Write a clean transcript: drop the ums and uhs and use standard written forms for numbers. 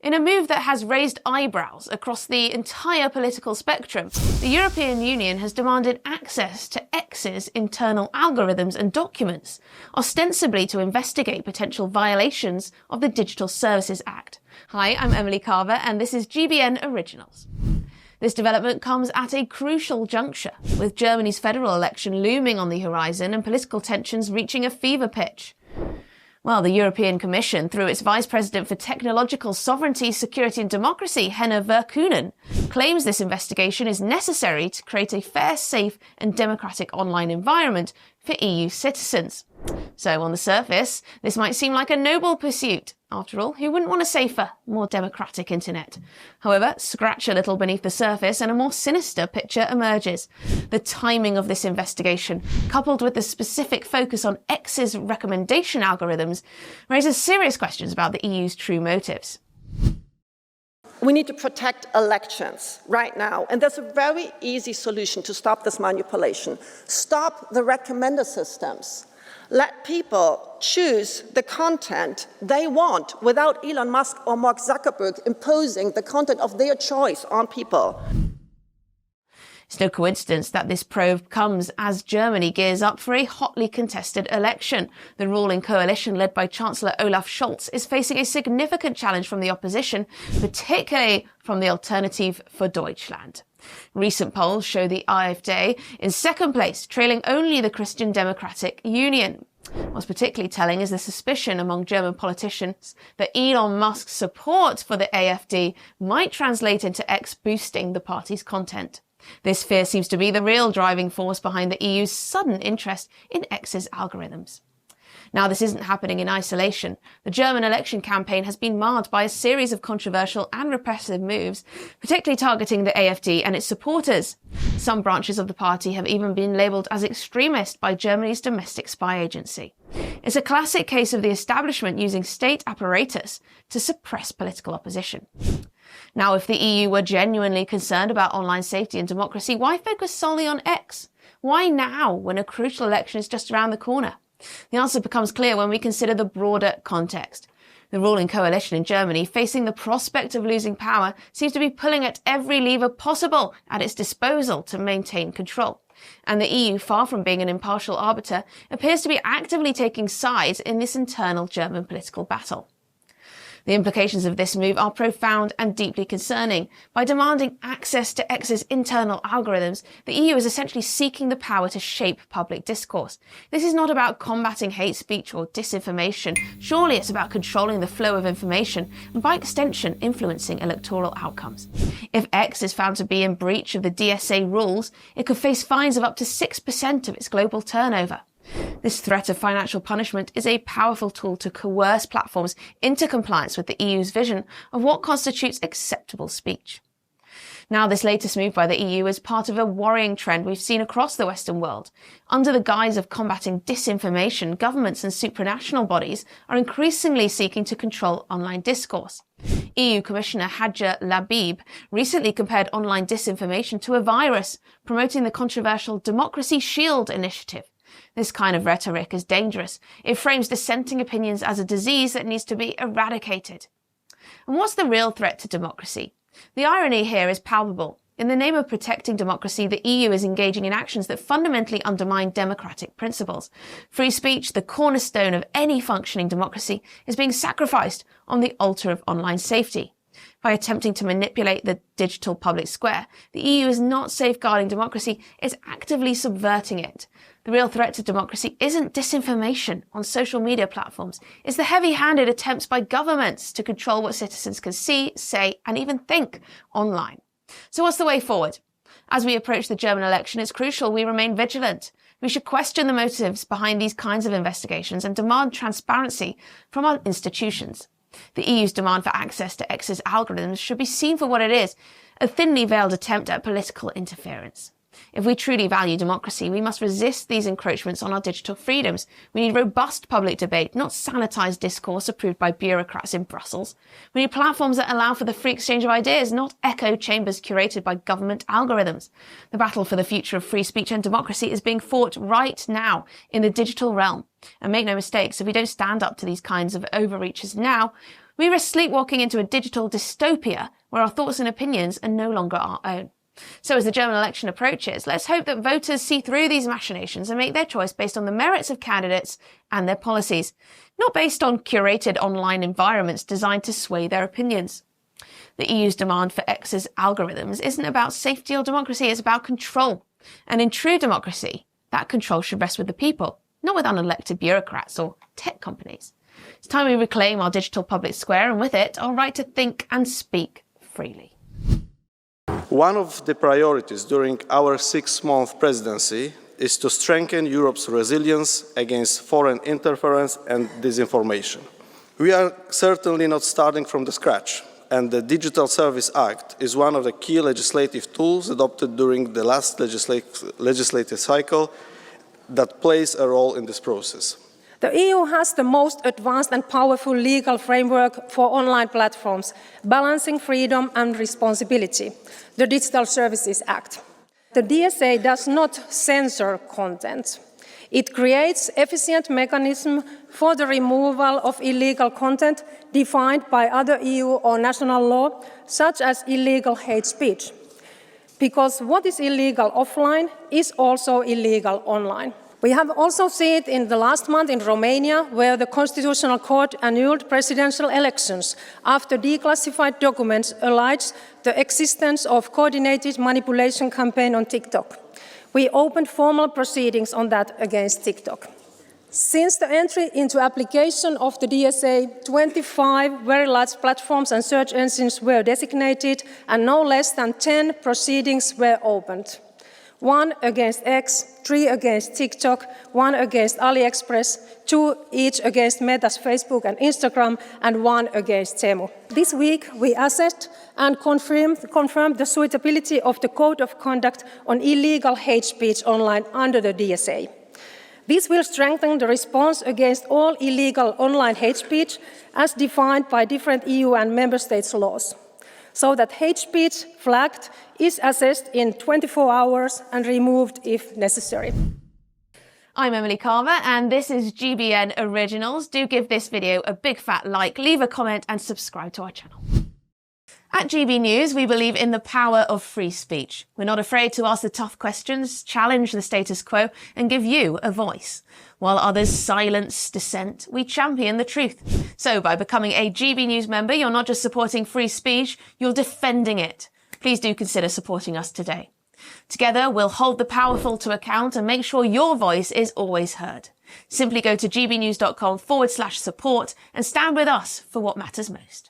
In a move that has raised eyebrows across the entire political spectrum, the European Union has demanded access to X's internal algorithms and documents, ostensibly to investigate potential violations of the Digital Services Act. Hi, I'm Emily Carver, and this is GBN Originals. This development comes at a crucial juncture, with Germany's federal election looming on the horizon and political tensions reaching a fever pitch. Well, the European Commission, through its Vice President for Technological Sovereignty, Security and Democracy, Henna Virkkunen, claims this investigation is necessary to create a fair, safe and democratic online environment for EU citizens. So on the surface, this might seem like a noble pursuit. After all, who wouldn't want a safer, more democratic internet? However, scratch a little beneath the surface and a more sinister picture emerges. The timing of this investigation, coupled with the specific focus on X's recommendation algorithms, raises serious questions about the EU's true motives. We need to protect elections right now, and there's a very easy solution to stop this manipulation. Stop the recommender systems. Let people choose the content they want without Elon Musk or Mark Zuckerberg imposing the content of their choice on people. It's no coincidence that this probe comes as Germany gears up for a hotly contested election. The ruling coalition led by Chancellor Olaf Scholz is facing a significant challenge from the opposition, particularly from the Alternative for Deutschland. Recent polls show the AfD in second place, trailing only the Christian Democratic Union. What's particularly telling is the suspicion among German politicians that Elon Musk's support for the AfD might translate into X boosting the party's content. This fear seems to be the real driving force behind the EU's sudden interest in X's algorithms. Now, this isn't happening in isolation. The German election campaign has been marred by a series of controversial and repressive moves, particularly targeting the AfD and its supporters. Some branches of the party have even been labelled as extremist by Germany's domestic spy agency. It's a classic case of the establishment using state apparatus to suppress political opposition. Now, if the EU were genuinely concerned about online safety and democracy, why focus solely on X? Why now, when a crucial election is just around the corner? The answer becomes clear when we consider the broader context. The ruling coalition in Germany, facing the prospect of losing power, seems to be pulling at every lever possible at its disposal to maintain control. And the EU, far from being an impartial arbiter, appears to be actively taking sides in this internal German political battle. The implications of this move are profound and deeply concerning. By demanding access to X's internal algorithms, the EU is essentially seeking the power to shape public discourse. This is not about combating hate speech or disinformation. Surely it's about controlling the flow of information and, by extension, influencing electoral outcomes. If X is found to be in breach of the DSA rules, it could face fines of up to 6% of its global turnover. This threat of financial punishment is a powerful tool to coerce platforms into compliance with the EU's vision of what constitutes acceptable speech. Now, this latest move by the EU is part of a worrying trend we've seen across the Western world. Under the guise of combating disinformation, governments and supranational bodies are increasingly seeking to control online discourse. EU Commissioner Hadja Labib recently compared online disinformation to a virus, promoting the controversial Democracy Shield initiative. This kind of rhetoric is dangerous. It frames dissenting opinions as a disease that needs to be eradicated. And what's the real threat to democracy? The irony here is palpable. In the name of protecting democracy, the EU is engaging in actions that fundamentally undermine democratic principles. Free speech, the cornerstone of any functioning democracy, is being sacrificed on the altar of online safety. By attempting to manipulate the digital public square, the EU is not safeguarding democracy, it's actively subverting it. The real threat to democracy isn't disinformation on social media platforms. It's the heavy-handed attempts by governments to control what citizens can see, say, and even think online. So what's the way forward? As we approach the German election, it's crucial we remain vigilant. We should question the motives behind these kinds of investigations and demand transparency from our institutions. The EU's demand for access to X's algorithms should be seen for what it is, a thinly veiled attempt at political interference. If we truly value democracy, we must resist these encroachments on our digital freedoms. We need robust public debate, not sanitized discourse approved by bureaucrats in Brussels. We need platforms that allow for the free exchange of ideas, not echo chambers curated by government algorithms. The battle for the future of free speech and democracy is being fought right now in the digital realm. And make no mistakes, if we don't stand up to these kinds of overreaches now, We risk sleepwalking into a digital dystopia where our thoughts and opinions are no longer our own. So as the German election approaches, let's hope that voters see through these machinations and make their choice based on the merits of candidates and their policies, not based on curated online environments designed to sway their opinions. The EU's demand for X's algorithms isn't about safety or democracy, it's about control. And in true democracy, that control should rest with the people, not with unelected bureaucrats or tech companies. It's time we reclaim our digital public square and with it, our right to think and speak freely. One of the priorities during our 6-month presidency is to strengthen Europe's resilience against foreign interference and disinformation. We are certainly not starting from scratch, and the Digital Service Act is one of the key legislative tools adopted during the last legislative cycle that plays a role in this process. The EU has the most advanced and powerful legal framework for online platforms, balancing freedom and responsibility, the Digital Services Act. The DSA does not censor content. It creates efficient mechanism for the removal of illegal content defined by other EU or national law, such as illegal hate speech. Because what is illegal offline is also illegal online. We have also seen it in the last month in Romania, where the Constitutional Court annulled presidential elections after declassified documents alleged the existence of coordinated manipulation campaign on TikTok. We opened formal proceedings on that against TikTok. Since the entry into application of the DSA, 25 very large platforms and search engines were designated, and no less than 10 proceedings were opened. 1 against X, 3 against TikTok, 1 against AliExpress, 2 each against Meta's Facebook and Instagram, and 1 against Temu. This week, we assessed and confirmed the suitability of the Code of Conduct on illegal hate speech online under the DSA. This will strengthen the response against all illegal online hate speech as defined by different EU and member states' laws, so that hate speech flagged is assessed in 24 hours and removed if necessary. I'm Emily Carver and this is GBN Originals. Do give this video a big fat like, leave a comment and subscribe to our channel. At GBNews, we believe in the power of free speech. We're not afraid to ask the tough questions, challenge the status quo and give you a voice. While others silence dissent, we champion the truth. So by becoming a GBNews member, you're not just supporting free speech, you're defending it. Please do consider supporting us today. Together, we'll hold the powerful to account and make sure your voice is always heard. Simply go to gbnews.com/support and stand with us for what matters most.